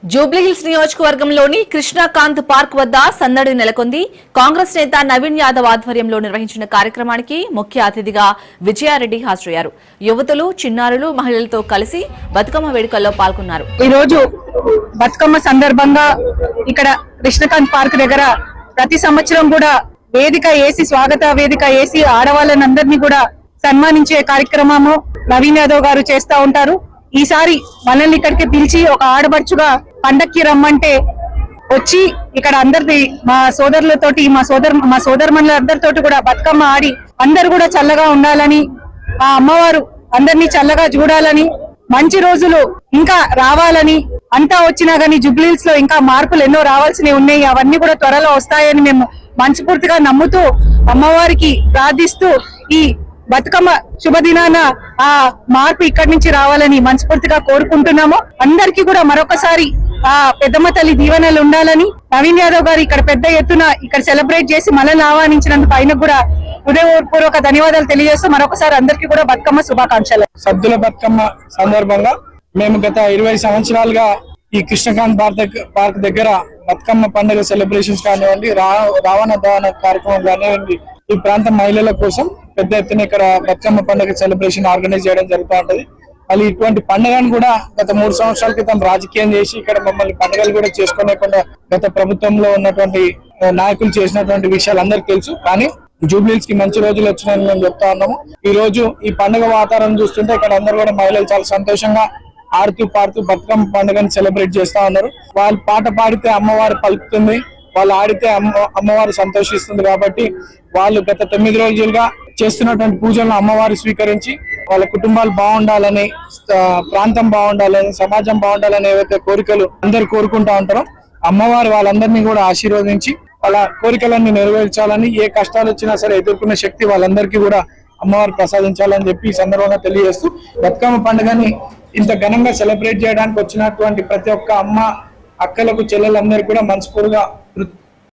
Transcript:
జూబ్లీహిల్స్ నియోజకవర్గంలోని కృష్ణకాంత్ పార్క్ వద్ద సందడి నెలకొంది. కాంగ్రెస్ నేత నవీన్ యాదవ్ ఆధ్వర్యంలో నిర్వహించిన కార్యక్రమానికి ముఖ్య అతిథిగా విజయారెడ్డి హాజరయ్యారు. యువతులు, చిన్నారులు, మహిళలతో కలిసి బతుకమ్మ వేడుకల్లో పాల్గొన్నారు. ఈ రోజు బతుకమ్మ సందర్భంగా ఇక్కడ కృష్ణకాంత్ పార్క్ దగ్గర ప్రతి సంవత్సరం కూడా వేదిక వేసి స్వాగత వేదిక వేసి ఆడవాళ్ళనందరినీ కూడా సన్మానించే కార్యక్రమము నవీన్ యాదవ్ గారు చేస్తా ఉంటారు. ఈసారి మనల్ని ఇక్కడికి పిలిచి ఒక ఆడబడుచుగా పండక్కి రమ్మంటే వచ్చి ఇక్కడ అందరిది మా సోదరులతోటి మా సోదరుమణులందరితోటి కూడా బతుకమ్మ ఆడి అందరు కూడా చల్లగా ఉండాలని, ఆ అమ్మవారు అందరినీ చల్లగా చూడాలని, మంచి రోజులు ఇంకా రావాలని, అంతా వచ్చినా గానీ జూబ్లీహిల్స్ లో ఇంకా మార్పులు ఎన్నో రావాల్సినవి ఉన్నాయి. అవన్నీ కూడా త్వరలో వస్తాయని మేము మనస్ఫూర్తిగా నమ్ముతూ అమ్మవారికి ప్రార్థిస్తూ ఈ బతుకమ్మ శుభదినాన ఆ మార్పు ఇక్కడి నుంచి రావాలని మనస్ఫూర్తిగా కోరుకుంటున్నాము. అందరికీ కూడా మరొకసారి ఆ పెద్దమ్మ తల్లి దీవెనలు ఉండాలని, నవీన్ యాదవ్ గారు ఇక్కడ పెద్ద ఎత్తున ఇక్కడ సెలబ్రేట్ చేసి మనల్ని ఆహ్వానించినందుకు ఆయనకు కూడా హృదయపూర్వక ధన్యవాదాలు తెలియజేస్తూ మరొకసారి అందరికీ కూడా బతుకమ్మ శుభాకాంక్షలు. సద్దుల బతుకమ్మ సందర్భంగా మేము గత 20 సంవత్సరాలుగా ఈ కృష్ణకాంత్ పార్క్ దగ్గర బతుకమ్మ పండుగ సెలబ్రేషన్స్ కానివ్వండి, రావణ దహన కార్యక్రమం కానివ్వండి, ఈ ప్రాంత మహిళల కోసం పెద్ద ఎత్తున ఇక్కడ బతుకమ్మ పండుగ సెలబ్రేషన్ ఆర్గనైజ్ చేయడం జరుగుతూ ఉంటది. మళ్ళీ ఇటువంటి పండుగను కూడా గత 3 సంవత్సరాల క్రితం రాజకీయం చేసి ఇక్కడ మమ్మల్ని పండుగలు కూడా చేసుకోలేకుండా గత ప్రభుత్వంలో ఉన్నటువంటి నాయకులు చేసినటువంటి విషయాలు అందరికీ తెలుసు. కానీ జూబ్లీహిల్స్ కి మంచి రోజులు వచ్చినాయని మేము చెప్తా ఉన్నాము. ఈ రోజు ఈ పండుగ వాతావరణం చూస్తుంటే ఇక్కడ అందరూ కూడా మహిళలు చాలా సంతోషంగా ఆడుతూ పాడుతూ బతుకమ్మ పండుగని సెలబ్రేట్ చేస్తా ఉన్నారు. వాళ్ళు పాట పాడితే అమ్మవారు పలుకుతుంది, వాళ్ళు ఆడితే అమ్మవారు సంతోషిస్తుంది. కాబట్టి వాళ్ళు గత 9 రోజులుగా చేస్తున్నటువంటి పూజలను అమ్మవారు స్వీకరించి వాళ్ళ కుటుంబాలు బాగుండాలని, ప్రాంతం బాగుండాలని, సమాజం బాగుండాలని ఏవైతే కోరికలు అందరు కోరుకుంటా ఉంటారో అమ్మవారు వాళ్ళందరినీ కూడా ఆశీర్వదించి వాళ్ళ కోరికలన్నీ నెరవేర్చాలని, ఏ కష్టాలు వచ్చినా సరే ఎదుర్కొనే శక్తి వాళ్ళందరికీ కూడా అమ్మవారు ప్రసాదించాలని చెప్పి ఈ సందర్భంగా తెలియజేస్తూ బతుకమ్మ పండుగని ఇంత ఘనంగా సెలబ్రేట్ చేయడానికి వచ్చినటువంటి ప్రతి ఒక్క అమ్మ, అక్కలకు, చెల్లెలందరికీ కూడా మనస్ఫూర్తిగా